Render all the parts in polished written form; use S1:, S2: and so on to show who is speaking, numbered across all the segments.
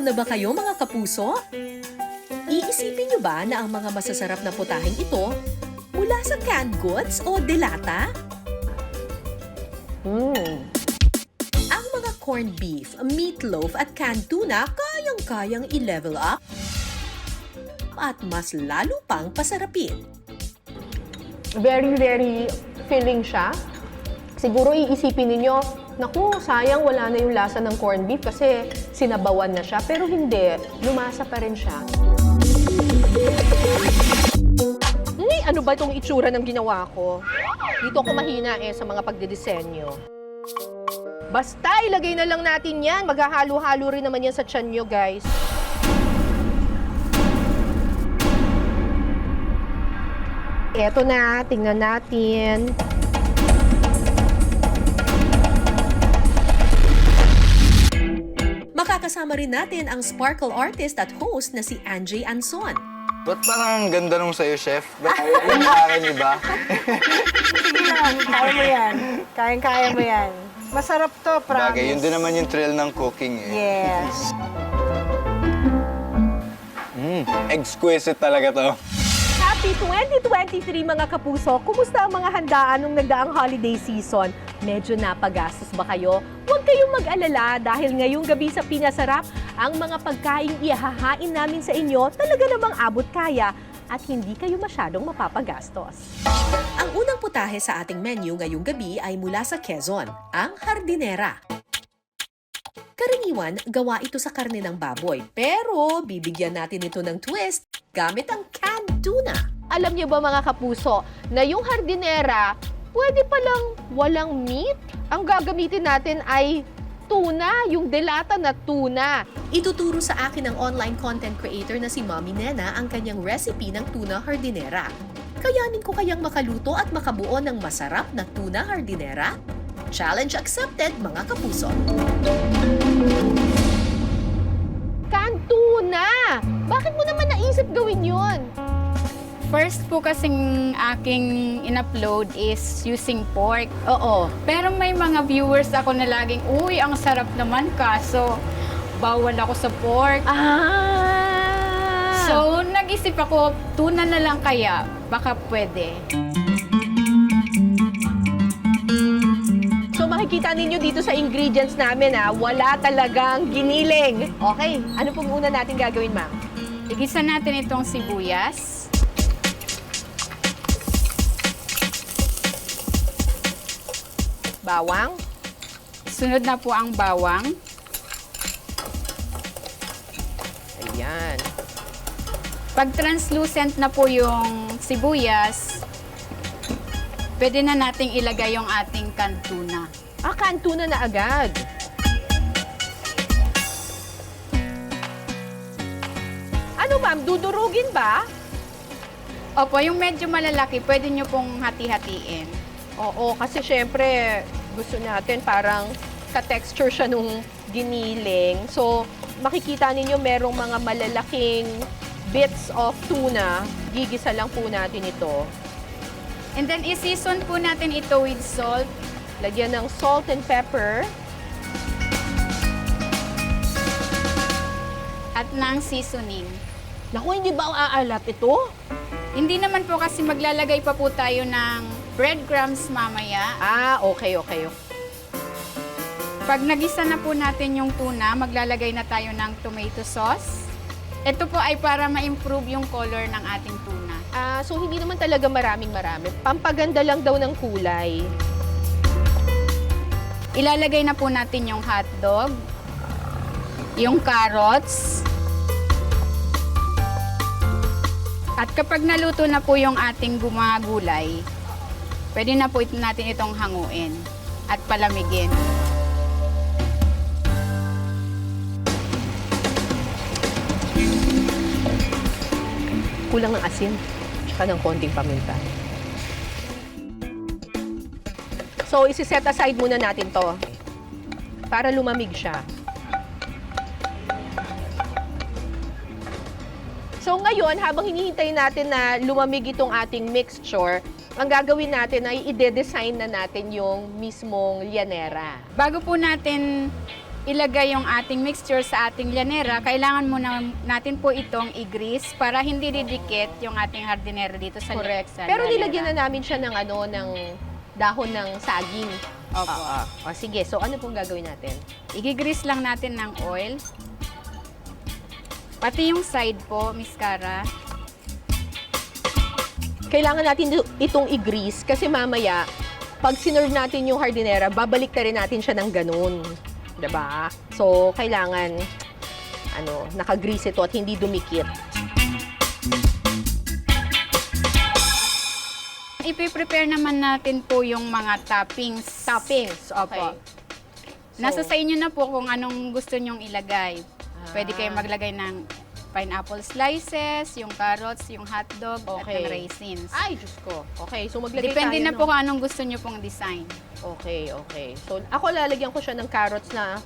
S1: Gutom na ba kayo mga kapuso? Iisipin niyo ba na ang mga masasarap na putaheng ito mula sa canned goods o delata? Ang mga corned beef, meatloaf at canned tuna kayang-kayang i-level up at mas lalo pang pasarapin.
S2: Very, very filling siya. Siguro iisipin ninyo, naku, sayang wala na yung lasa ng corned beef kasi sinabawan na siya. Pero hindi, lumasa pa rin siya. Ano ba itong itsura ng ginawa ko? Dito ako mahina sa mga pagdidisenyo. Basta ilagay na lang natin yan. Maghahalo-halo rin naman yan sa tiyan nyo, guys. Eto na, tingnan natin.
S1: Makakasama rin natin ang sparkle artist at host na si Anjay Anson.
S3: Ba't parang ang ganda nung sa'yo, chef? Ba't yung sa akin, iba?
S4: Sige lang, kaya mo yan. Kaya mo yan. Masarap to, promise.
S3: Bagay, yun din naman yung thrill ng cooking eh.
S4: Yes.
S3: Exquisite talaga to.
S2: Happy 2023 mga kapuso! Kumusta ang mga handaan nung nagdaang holiday season? Medyo napagastos ba kayo? Huwag kayong mag-alala dahil ngayong gabi sa Pinasarap, ang mga pagkaing ihahain namin sa inyo talaga namang abot kaya at hindi kayo masyadong mapapagastos.
S1: Ang unang putahe sa ating menu ngayong gabi ay mula sa Quezon, ang hardinera. Karaniwan, gawa ito sa karne ng baboy. Pero bibigyan natin ito ng twist gamit ang canned tuna.
S2: Alam niyo ba mga kapuso, na yung hardinera, pwede palang walang meat? Ang gagamitin natin ay tuna, yung delata na tuna.
S1: Ituturo sa akin ng online content creator na si Mommy Nena ang kanyang recipe ng tuna hardinera. Kayanin ko kayang makaluto at makabuo ng masarap na tuna hardinera? Challenge accepted mga kapuso!
S2: Canned tuna! Bakit mo naman naisip gawin yun?
S5: First po kasing aking in-upload is using pork.
S2: Oo.
S5: Pero may mga viewers ako na laging, uy, ang sarap naman kaso bawal ako sa pork. So, nag-isip ako, tuna na lang kaya, baka pwede.
S2: So makikita ninyo dito sa ingredients namin wala talagang giniling. Okay, ano pong una natin gagawin, ma'am?
S5: Igisa natin itong sibuyas.
S2: Bawang.
S5: Sunod na po ang bawang.
S2: Ayan.
S5: Pag translucent na po yung sibuyas, pwede na nating ilagay yung ating canned tuna.
S2: Canned tuna na agad. Ano, ma'am? Dudurugin ba?
S5: Opo, yung medyo malalaki, pwede nyo pong hati-hatiin.
S2: Oo, kasi syempre gusto natin parang ka-texture siya nung giniling. So, makikita ninyo merong mga malalaking bits of tuna. Gigisa lang po natin ito.
S5: And then, i-season po natin ito with salt.
S2: Lagyan ng salt and pepper.
S5: At ng seasoning.
S2: Naku, hindi ba aalat ito?
S5: Hindi naman po kasi maglalagay pa po tayo ng breadcrumbs mamaya.
S2: Okay.
S5: Pag nagisa na po natin yung tuna, maglalagay na tayo ng tomato sauce. Ito po ay para ma-improve yung color ng ating tuna.
S2: So hindi naman talaga marami. Pampaganda lang daw ng kulay.
S5: Ilalagay na po natin yung hotdog, yung carrots. At kapag naluto na po yung ating gumagulay, pwede na po natin itong hanguin at palamigin.
S2: Kulang ng asin, tsaka ng konting paminta. So, isi-set aside muna natin to para lumamig siya. So, ngayon, habang hinihintay natin na lumamig itong ating mixture, ang gagawin natin ay i-design na natin yung mismong llanera.
S5: Bago po natin ilagay yung ating mixture sa ating llanera, kailangan muna natin po itong i-grease para hindi didikit yung ating hardinera dito sa
S2: Correct.
S5: sa
S2: Pero
S5: llanera.
S2: nilagyan na namin siya ng ng dahon ng saging.
S5: Opo.
S2: O sige, so ano pong gagawin natin?
S5: I-grease lang natin ng oil. Pati yung side po, Miss Cara.
S2: Kailangan natin itong i-grease kasi mamaya, pag sinerve natin yung hardinera, babalik na rin natin siya ng ganun. Diba? So, kailangan naka-grease ito at hindi dumikit.
S5: Ipi-prepare naman natin po yung mga toppings.
S2: Toppings, okay.
S5: Opo. Nasa sa inyo na po kung anong gusto nyong ilagay. Pwede kayong maglagay ng pineapple slices, yung carrots, yung hotdog, at
S2: Okay.
S5: yung raisins.
S2: Ay, Diyos ko. Okay, so maglagay
S5: Depende
S2: tayo
S5: na po kung anong gusto nyo pong design.
S2: Okay, okay. So, ako lalagyan ko siya ng carrots na,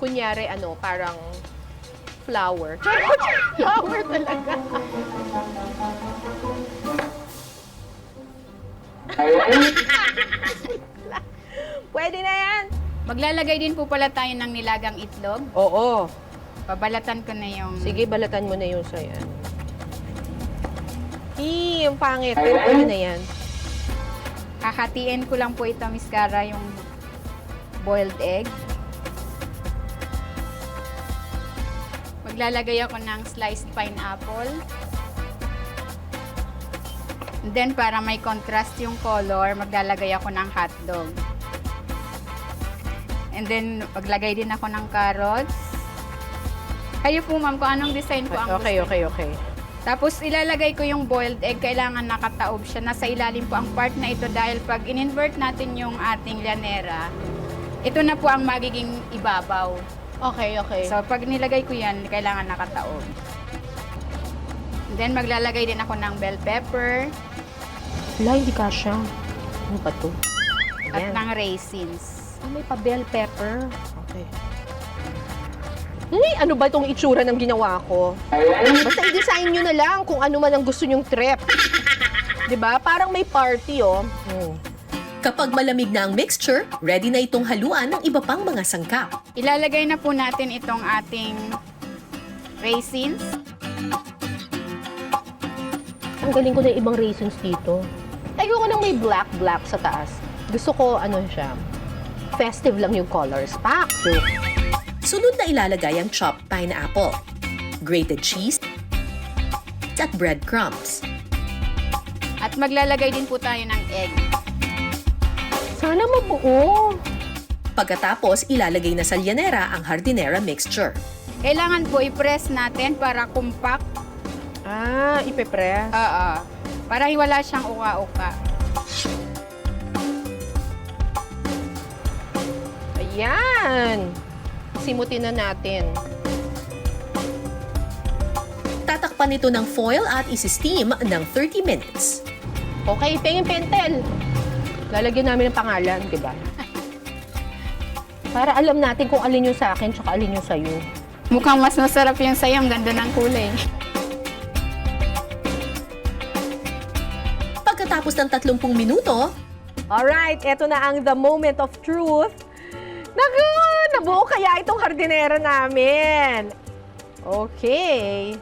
S2: kunyari, parang flower. Flower talaga. Pwede na yan.
S5: Maglalagay din po pala tayo ng nilagang itlog.
S2: Oo.
S5: Babalatan ko na yung...
S2: Sige, balatan mo na yung sayan. Ang pangit. Pero pwede na yan.
S5: Kakatiin ko lang po ito, Miss Cara, yung boiled egg. Maglalagay ako ng sliced pineapple. And then, para may contrast yung color, maglalagay ako ng hotdog. And then, maglagay din ako ng carrots. Kayo po, ma'am, kung anong design po ang
S2: Okay,
S5: gusto.
S2: okay, okay.
S5: Tapos, ilalagay ko yung boiled egg. Kailangan nakataob siya. Nasa ilalim po ang part na ito dahil pag in-invert natin yung ating llanera, ito na po ang magiging ibabaw.
S2: Okay, okay.
S5: So, pag nilagay ko yan, kailangan nakataob. Then, maglalagay din ako ng bell pepper
S2: Wala, hindi kasha. Ano ba to?
S5: at
S2: Ayan.
S5: ng raisins.
S2: May pa bell pepper. Okay. Ano ba itong itsura ng ginawa ko? Basta i-design nyo na lang kung ano man ang gusto nyong trip. 'Di ba? Parang may party, oh.
S1: Kapag malamig na ang mixture, ready na itong haluan ng iba pang mga sangkap.
S5: Ilalagay na po natin itong ating raisins.
S2: Ang galing ko na yung ibang raisins dito. Ayoko nang may black sa taas. Gusto ko, siya, festive lang yung colors. Pak!
S1: Sunod na ilalagay ang chopped pineapple, grated cheese, at breadcrumbs.
S5: At maglalagay din po tayo ng egg.
S2: Sana mabuo.
S1: Pagkatapos, ilalagay na sa llanera ang hardinera mixture.
S5: Kailangan po i-press natin para compact.
S2: Ipe-press.
S5: Oo. Para wala siyang uka-uka.
S2: Ayan. Simutin na natin.
S1: Tatakpan ito ng foil at isi-steam ng 30 minutes.
S2: Okay, pengin pentel. Lalagyan namin ng pangalan, di ba? Para alam natin kung alin yung sa akin tsaka alin yung sa'yo.
S5: Mukhang mas masarap yung sayo. Ang ganda ng kulay.
S1: Pagkatapos ng 30 minuto,
S2: Alright, eto na ang the moment of truth. Naku, nabuo kaya itong hardinera namin. Okay.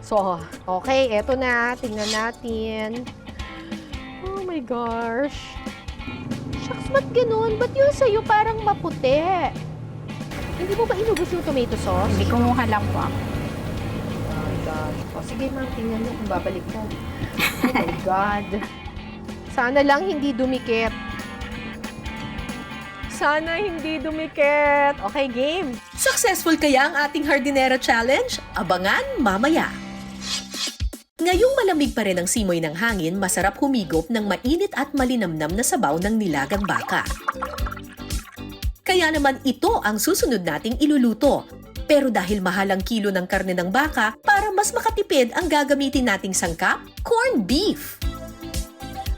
S2: So, okay, eto na. Tingnan natin. Oh my gosh. Shucks, ba't ganun? Ba't yung sa'yo parang maputi? Hindi mo ba inubos yung tomato sauce?
S5: Hindi kumuha lang po ako.
S2: Oh my gosh. O sige ma'am, tingnan mo kung babalik mo. Oh my God. Sana lang hindi dumikit. Sana hindi dumikit. Okay, game.
S1: successful kaya ang ating hardinera challenge? Abangan mamaya! Ngayong malamig pa rin ang simoy ng hangin, masarap humigop ng mainit at malinamnam na sabaw ng nilagang baka. Kaya naman ito ang susunod nating iluluto. Pero dahil mahal ang kilo ng karne ng baka, para mas makatipid ang gagamitin nating sangkap, corned beef.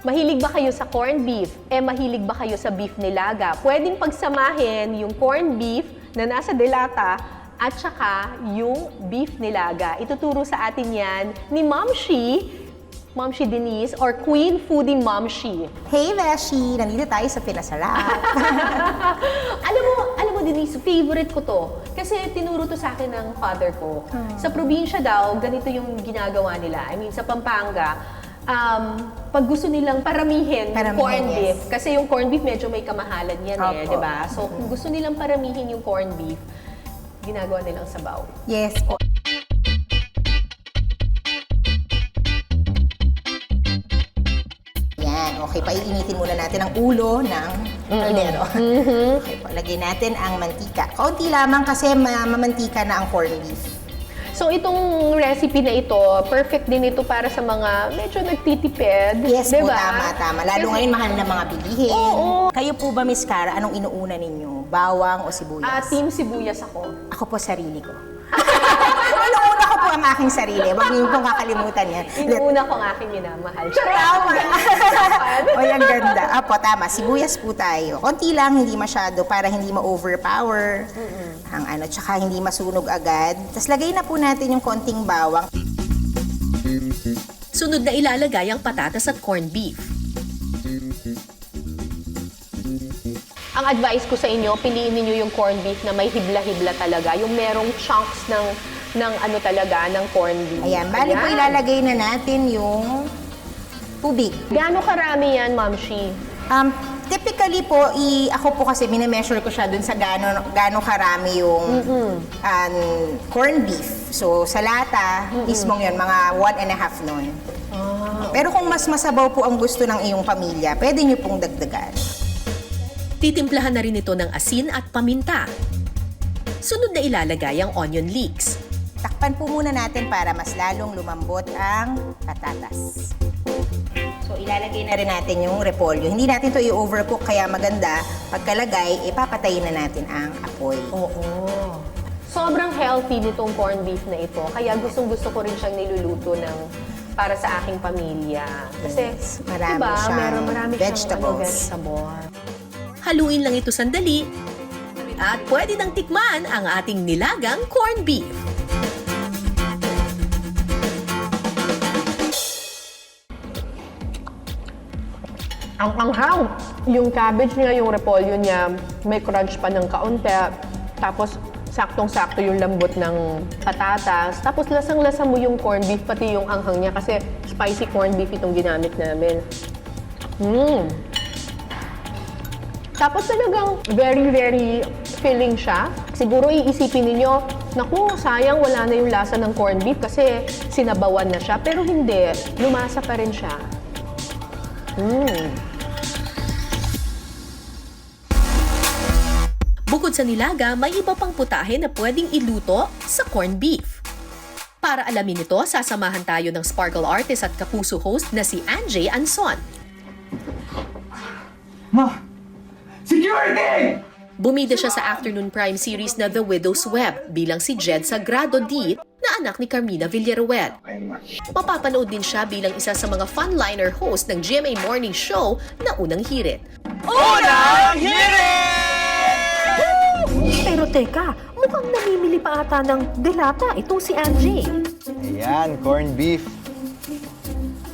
S2: Mahilig ba kayo sa corned beef? Mahilig ba kayo sa beef nilaga? Pwedeng pagsamahin yung corned beef na nasa delata at saka yung beef nilaga. Ituturo sa atin yan ni Ma'am Shi Denise or Queen Foodie Ma'am Shi.
S4: Hey, Beshi! Nandito tayo sa Pinasarap.
S2: Alam mo Denise, favorite ko to. Kasi tinuro to sa akin ng father ko. Sa probinsya daw, ganito yung ginagawa nila. I mean, sa Pampanga, pag gusto nilang paramihin yung corned beef,
S4: yes.
S2: kasi yung corned beef medyo may kamahalan yan
S4: Opo.
S2: di ba? So, kung gusto nilang paramihin yung corned beef, ginagawa nilang sabaw.
S4: Yes po.
S6: Yan, okay. Paiinitin muna natin ang ulo ng kaldero. Okay po, lagyan natin ang mantika. Kaunti lamang kasi mamantika na ang corned beef.
S2: So, itong recipe na ito, perfect din ito para sa mga medyo nagtitipid.
S6: Yes
S2: di
S6: po,
S2: ba?
S6: tama. Lalo
S2: Kasi-
S6: ngayon, mahal na mga bilihin.
S2: Oo.
S6: Kayo po ba, Miss Cara, anong inuuna ninyo? Bawang o sibuyas?
S2: Team sibuyas ako.
S6: Ako po, sarili ko. Inuuna ko po ang aking sarili. Huwag niyo pong kakalimutan yan.
S2: Inuuna ko ang aking minamahal.
S6: Tama. O, ang ganda. Apo, tama. Sibuyas po tayo. Konti lang, hindi masyado para hindi ma-overpower. Ang ano, tsaka hindi masunog agad. Tapos lagay na po natin yung konting bawang.
S1: Sunod na ilalagay ang patatas at corned beef.
S2: Ang advice ko sa inyo, piliin niyo yung corned beef na may hibla-hibla talaga. Yung merong chunks ng ano talaga, ng corned beef.
S6: Ayan, bali po ilalagay na natin yung tubig.
S2: Gaano karami yan, Ma'am Shi?
S6: Typically po, ako po kasi minemeasure ko siya dun sa gaano karami yung corned beef. So, sa lata, mismong yun, mga 1.5 nun. Pero kung mas masabaw po ang gusto ng iyong pamilya, pwede nyo pong dagdagan.
S1: Titimplahan na rin ito ng asin at paminta. Sunod na ilalagay ang onion leeks.
S6: Takpan po muna natin para mas lalong lumambot ang patatas. So, ilalagay na rin natin yung repolyo. Hindi natin to i-overcook, kaya maganda. Pagkalagay, ipapatayin na natin ang apoy.
S2: Oo. Sobrang healthy nitong corned beef na ito. Kaya gustong-gusto ko rin siyang niluluto para sa aking pamilya. Kasi,
S6: Yes, marami
S2: diba,
S6: siyang
S2: marami
S6: vegetables.
S2: siyang vegetable.
S1: Haluin lang ito sandali at pwede nang tikman ang ating nilagang corned beef.
S2: Ang anghang. Yung cabbage niya, yung repolyo niya, may crunch pa ng kaunti. Tapos, saktong-sakto yung lambot ng patatas. Tapos, lasang-lasa mo yung corned beef, pati yung anghang niya. Kasi spicy corned beef itong ginamit namin. Tapos talagang very, very filling siya. Siguro iisipin ninyo, naku, sayang wala na yung lasa ng corned beef kasi sinabawan na siya. Pero hindi, lumasa pa rin siya.
S1: Bukod sa nilaga, may iba pang putahe na pwedeng iluto sa corned beef. Para alamin ito, sasamahan tayo ng Sparkle artist at Kapuso host na si Anjay Anson.
S7: Security!
S1: Bumida siya sa afternoon prime series na The Widow's Web bilang si Jed Sagrado D na anak ni Carmina Villaruel. Mapapanood din siya bilang isa sa mga fun-liner host ng GMA Morning Show na unang hirit.
S7: Unang hirit!
S2: Pero teka, mukhang namimili pa ata ng delata itong si Angie.
S3: Ayan, corned beef.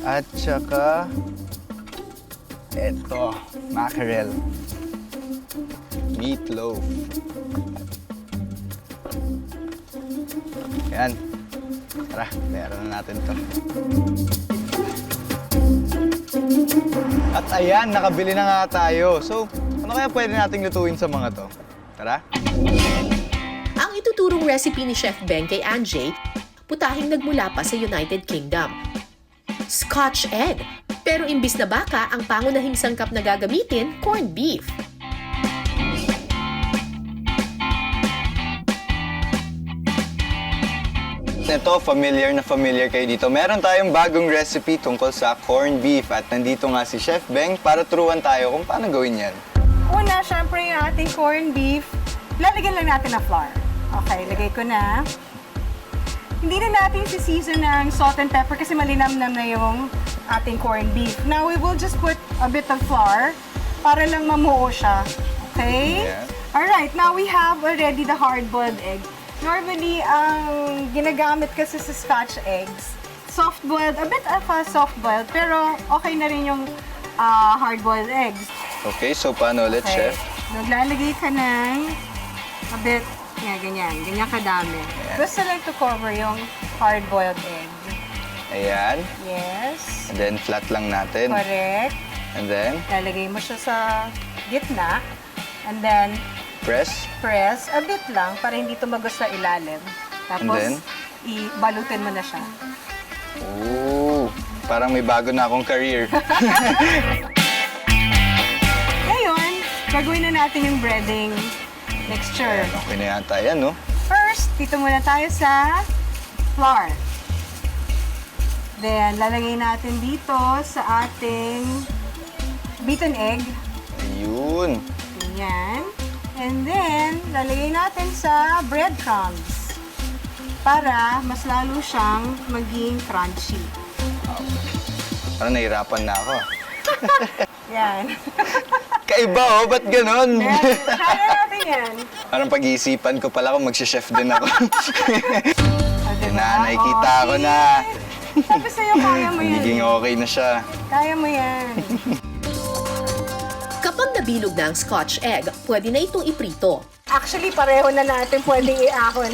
S3: At saka, eto, mackerel. Meatloaf. Ayan. Tara, meron na natin to. At ayan, nakabili na nga tayo. So, ano kaya pwede nating lutuin sa mga to? Tara.
S1: Ang ituturong recipe ni Chef Ben kay Anjay, putahing nagmula pa sa United Kingdom. Scotch egg. Pero imbis na baka, ang pangunahing sangkap na gagamitin, corned beef.
S3: Ito, familiar na familiar kayo dito. Meron tayong bagong recipe tungkol sa corned beef at nandito nga si Chef Beng para turuan tayo kung paano gawin yan.
S4: Una, syempre yung ating corned beef, lalagyan lang natin ng flour. Okay, lagay ko na. Hindi na natin si-season ng salt and pepper kasi malinamnam na yung ating corned beef. Now, we will just put a bit of flour para lang mamuo siya. Okay?
S3: Yeah.
S4: Alright, now we have already the hard-boiled egg. Normally, ang ginagamit kasi sa Scotch eggs, soft-boiled, a bit of a soft-boiled, pero okay na rin yung hard-boiled eggs.
S3: Okay, so paano ulit, Chef?
S4: Naglalagay ka ng A bit, ganyan. Ganyan kadami. Gusto lang to cover yung hard-boiled egg.
S3: Ayan.
S4: Yes.
S3: And then flat lang natin.
S4: Correct.
S3: And then
S4: Lalagay mo siya sa gitna. And then,
S3: press.
S4: press a bit lang para hindi tumagos sa ilalim. Tapos,
S3: then?
S4: ibalutin mo na siya.
S3: Ooh, parang may bago na akong career.
S4: Ngayon, gagawin na natin yung breading mixture.
S3: Okay na yata yan, no?
S4: First, dito muna tayo sa flour. Then, lalagay natin dito sa ating beaten egg.
S3: Ayun.
S4: Ganyan. And then, lalagay natin sa breadcrumbs para mas lalo siyang maging crunchy.
S3: Parang nahirapan na ako.
S4: Yan.
S3: Kaiba, oh? Ba't ganon?
S4: Kaya natin yan.
S3: Parang pag-iisipan ko pala kung magsha-chef din ako.
S4: O, diba?
S3: Yun na, nakikita ko na.
S4: Sabi sa'yo, kaya mo yan.
S3: Nagiging okay na siya.
S4: Kaya mo yan.
S1: Kapag nabilog na ang Scotch egg, pwede na itong iprito.
S4: Actually, pareho na natin pwedeng iahon.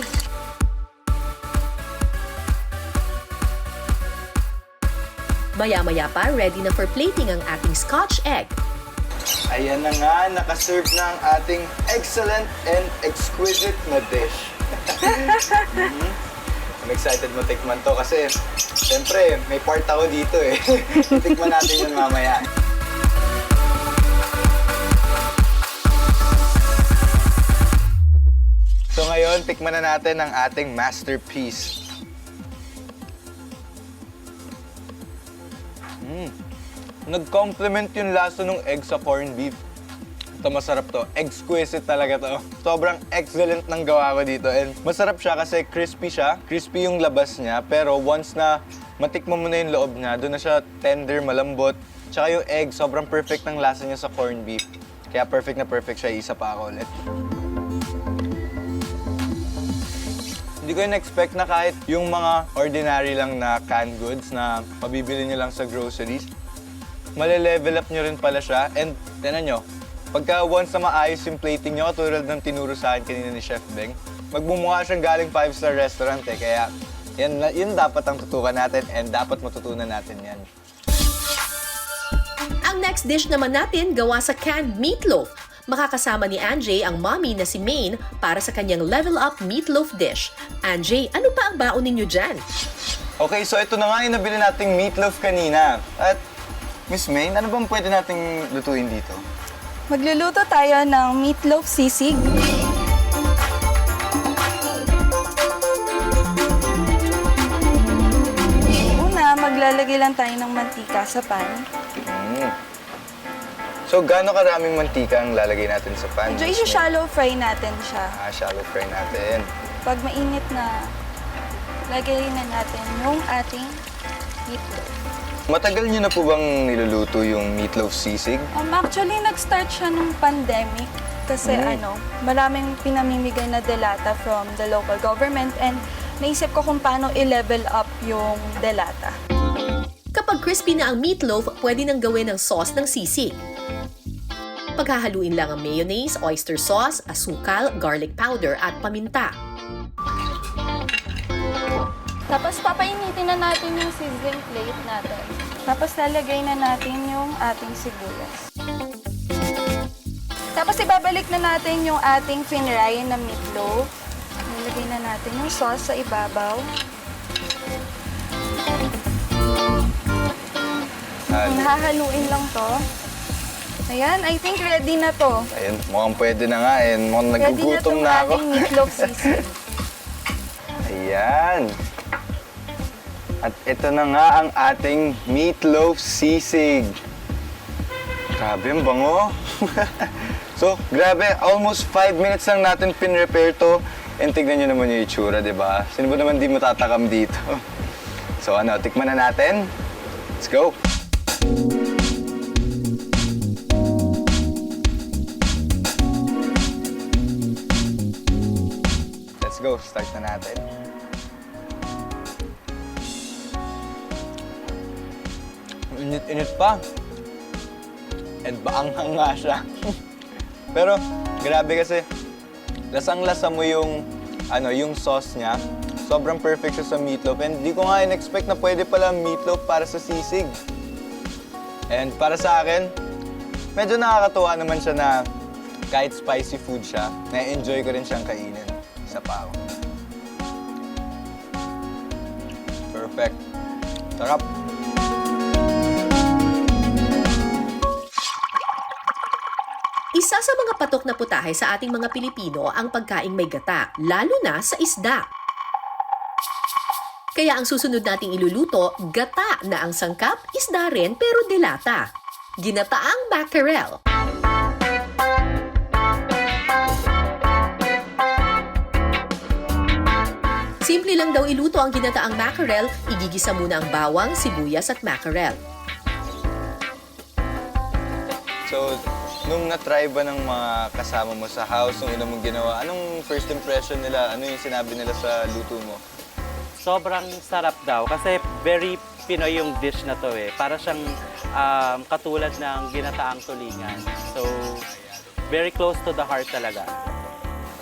S1: Maya-maya pa, ready na for plating ang ating Scotch egg.
S3: Ayan na nga, nakaserve na ang ating excellent and exquisite na dish. I'm excited mo tikman to kasi siyempre may part ako dito eh. Tikman natin yun mamaya. So ngayon, tikman na natin ang ating masterpiece. Nag-complement yung lasa ng egg sa corned beef. Ito masarap to. Exquisite talaga to. Sobrang excellent ng gawa ko dito. And masarap siya kasi crispy siya. Crispy yung labas niya. Pero once na matikman mo na yung loob niya, doon na siya tender, malambot. Tsaka yung egg, sobrang perfect ng lasa niya sa corned beef. Kaya perfect na perfect siya. Isa pa ako ulit. Hindi ko in-expect na kahit yung mga ordinary lang na canned goods na mabibili niyo lang sa groceries, male-level up nyo rin pala siya. And tinan nyo, pagka once na maayos yung plating nyo, katulad ng tinuro sa akin kanina ni Chef Beng, magmumukha siyang galing 5-star restaurant eh. Kaya yun dapat ang tutukan natin and dapat matutunan natin yan.
S1: Ang next dish naman natin gawa sa canned meatloaf. Makakasama ni Anjay ang mommy na si Maine para sa kanyang level up meatloaf dish. Anjay, ano pa ang baon ninyo dyan?
S3: Okay, so ito na nga yung nabili nating meatloaf kanina. At Miss Maine, ano bang pwede nating lutuin dito?
S8: Magluluto tayo ng meatloaf sisig. Una, maglalagay lang tayo ng mantika sa pan.
S3: So, gaano karaming mantika ang lalagay natin sa pan?
S8: Medyo
S3: Miss Maine?
S8: shallow fry natin siya.
S3: Shallow fry natin.
S8: Pag mainit na, lagay na natin yung ating meatloaf.
S3: Matagal niyo na po bang niluluto yung meatloaf sisig?
S8: Actually, nag-start siya nung pandemic kasi maraming pinamimigay na delata from the local government and naisip ko kung paano i-level up yung delata.
S1: Kapag crispy na ang meatloaf, pwede nang gawin ng sauce ng sisig. Paghahaluin lang ang mayonnaise, oyster sauce, asukal, garlic powder at paminta.
S8: Tapos papainitin na natin yung sizzling plate natin. Tapos lalagay na natin yung ating sibuyas. Tapos ibabalik na natin yung ating finry na meatloaf. Nilagay na natin yung sauce sa ibabaw. Hahaluin lang to. Ayan, I think ready na to.
S3: Ayun, mukhang pwede na nga eh. Mukhang nagugutom na ako.
S8: Ready na itong ating meatloaf sisig.
S3: Ayan. At ito na nga ang ating meatloaf sisig. Grabe, ang bango. So, grabe, almost 5 minutes lang natin pinrepair to. And tignan nyo naman yung itsura, di ba? Sino ba naman di matatakam dito? So ano, tikman na natin. Let's go! Let's go, start na natin. Init-init pa. And baanghang nga siya. Pero, grabe kasi, lasang-lasa mo yung, yung sauce niya. Sobrang perfect siya sa meatloaf. And di ko nga in-expect na pwede pala meatloaf para sa sisig. And para sa akin, medyo nakakatuwa naman siya na kahit spicy food siya, na-enjoy ko rin siyang kainin sa pao. Perfect. Sarap.
S1: Isa sa mga patok na putahe sa ating mga Pilipino ang pagkaing may gata, lalo na sa isda. Kaya ang susunod nating iluluto, gata na ang sangkap, isda rin pero delata. Ginataang mackerel. Simple lang daw iluto ang ginataang mackerel, igigisa muna ang bawang, sibuyas at mackerel.
S3: So, nung na-try ba ng mga kasama mo sa house, nung una mong ginawa, anong first impression nila? Ano yung sinabi nila sa luto mo?
S7: Sobrang sarap daw kasi very Pinoy yung dish na to eh. Para siyang katulad ng ginataang tulingan. So, very close to the heart talaga.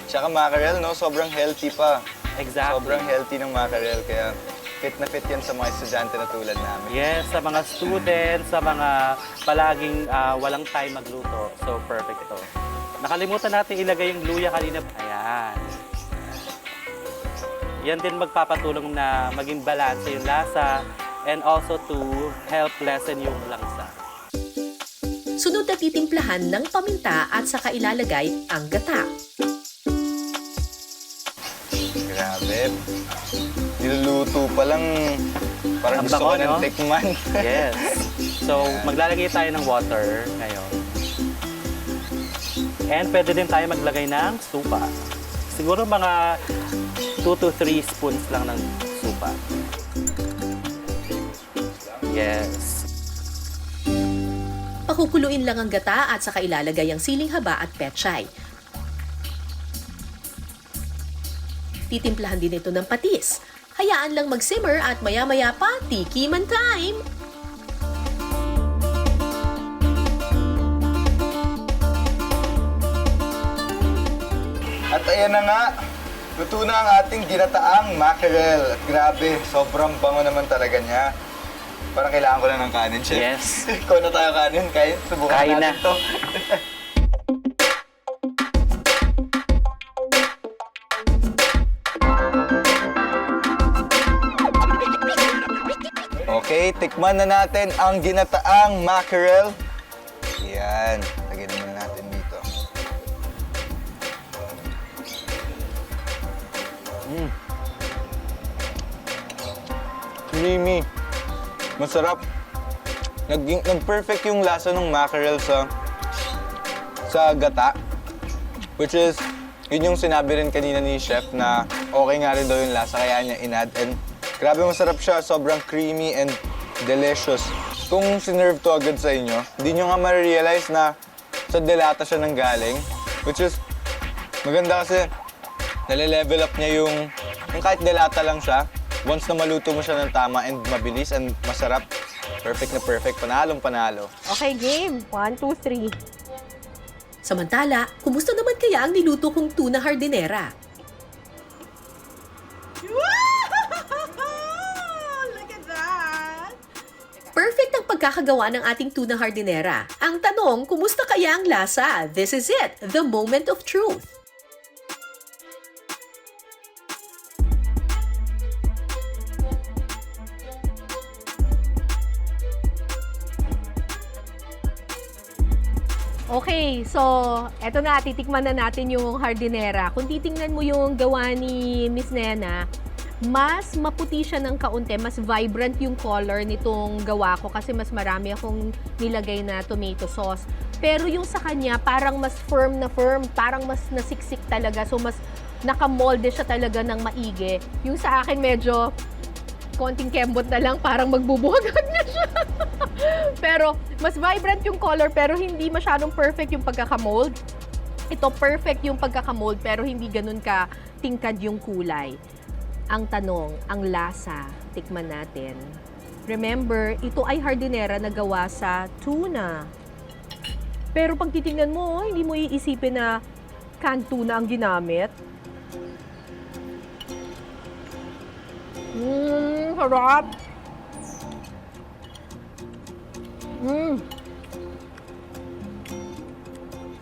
S3: Tsaka mackerel, no? Sobrang healthy pa.
S7: Exactly.
S3: Sobrang healthy ng mackerel, kaya fit na fit yan sa mga estudyante na tulad namin.
S7: Yes, sa mga students, sa mga palaging walang time magluto. So, perfect ito. Nakalimutan natin ilagay yung luya kanina. Ayan. Yan din magpapatulong na maging balanse yung lasa and also to help lessen yung langsa.
S1: Sunod na titimplahan ng paminta at saka ilalagay ang gata.
S3: Grabe. Niluluto pa lang, parang
S7: Ang
S3: gusto ko
S7: bango,
S3: ng
S7: no?
S3: tikman.
S7: Yes. So, maglalagay tayo ng water ngayon. And pwede din tayo maglagay ng supa. Siguro mga 2 to 3 spoons lang ng supa. Yes.
S1: Pakukuluin lang ang gata at saka ilalagay ang siling haba at pechay. Titimplahan din ito ng patis. Hayaan lang mag-simmer at maya-maya pa, tikiman time!
S3: At ayan na nga, luto na ang ating ginataang mackerel. At grabe, sobrang bango naman talaga niya. Parang kailangan ko lang ng kanin, chef.
S7: Yes.
S3: Ikaw na tayo kanin, kain. Subukan
S7: Kain
S3: natin
S7: na.
S3: to. Okay, tikman na natin ang ginataang mackerel. Yan, lagyan naman natin dito. Creamy. Masarap. Nag-perfect yung lasa ng mackerel sa gata. Which is, yun yung sinabi rin kanina ni chef na okay nga rin daw yung lasa kaya niya inad. And grabe masarap siya, sobrang creamy and delicious. Kung sinerve to agad sa inyo, hindi nyo nga ma-realize na sa delata siya nang galing. Which is, maganda kasi nale-level up niya yung kahit delata lang siya. Once na maluto mo siya ng tama and mabilis and masarap, perfect na perfect, panalong panalo.
S2: Okay, game. 1, 2, 3.
S1: Samantala, kumusta naman kaya ang niluto kong tuna hardinera?
S4: Look at that!
S1: Perfect ang pagkakagawa ng ating tuna hardinera. Ang tanong, kumusta kaya ang lasa? This is it, the moment of truth.
S2: Okay, so eto na, titikman na natin yung hardinera. Kung titingnan mo yung gawa ni Miss Nena, mas maputi siya ng kaunti, mas vibrant yung color nitong gawa ko kasi mas marami akong nilagay na tomato sauce. Pero yung sa kanya, parang mas firm, parang mas nasiksik talaga. So mas nakamolde siya talaga ng maigi. Yung sa akin medyo konting kembot na lang, parang magbubuhagag na siya. Pero mas vibrant yung color pero hindi masyadong perfect yung pagkakamold. Ito perfect yung pagkakamold pero hindi ganun ka tingkad yung kulay. Ang tanong, ang lasa, tikman natin. Remember, ito ay hardinera na gawa sa tuna. Pero pag titingnan mo, hindi mo iisipin na canned tuna ang ginamit. Harap!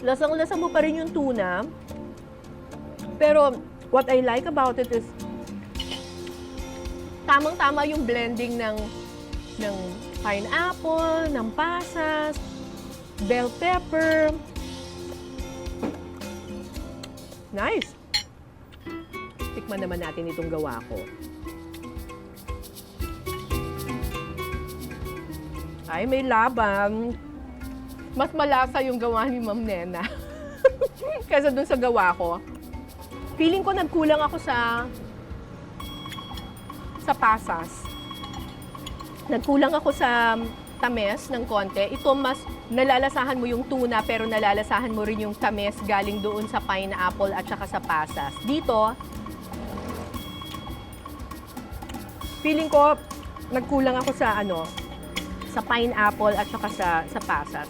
S2: Lasang-lasa mo pa rin yung tuna. Pero what I like about it is tamang-tama yung blending ng pineapple, ng pasas, bell pepper. Nice! Tikman naman natin itong gawa ko. Ay, may laban. Mas malasa yung gawa ni Ma'am Nena kaysa dun sa gawa ko. Feeling ko nagkulang ako sa pasas. Nagkulang ako sa tamis ng konti. Ito mas nalalasahan mo yung tuna pero nalalasahan mo rin yung tamis galing doon sa pineapple at saka sa pasas. Dito, feeling ko nagkulang ako sa sa pineapple at saka sa pasas.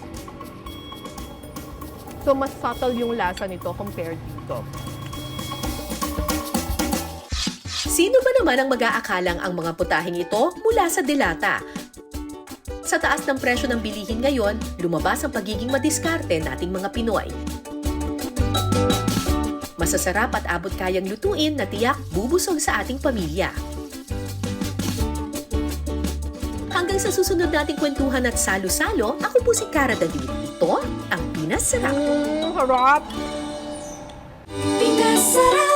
S2: So, mas subtle yung lasa nito compared dito.
S1: Sino ba naman ang mag-aakalang ang mga putahing ito mula sa delata? Sa taas ng presyo ng bilihin ngayon, lumabas ang pagiging madiskarte nating mga Pinoy. Masasarap at abot kayang lutuin na tiyak bubusog sa ating pamilya. Hanggang sa susunod nating kwentuhan at salo-salo, ako po si Cara David. Ito ang Pinasarap.
S2: Harap!
S1: Pinasarap!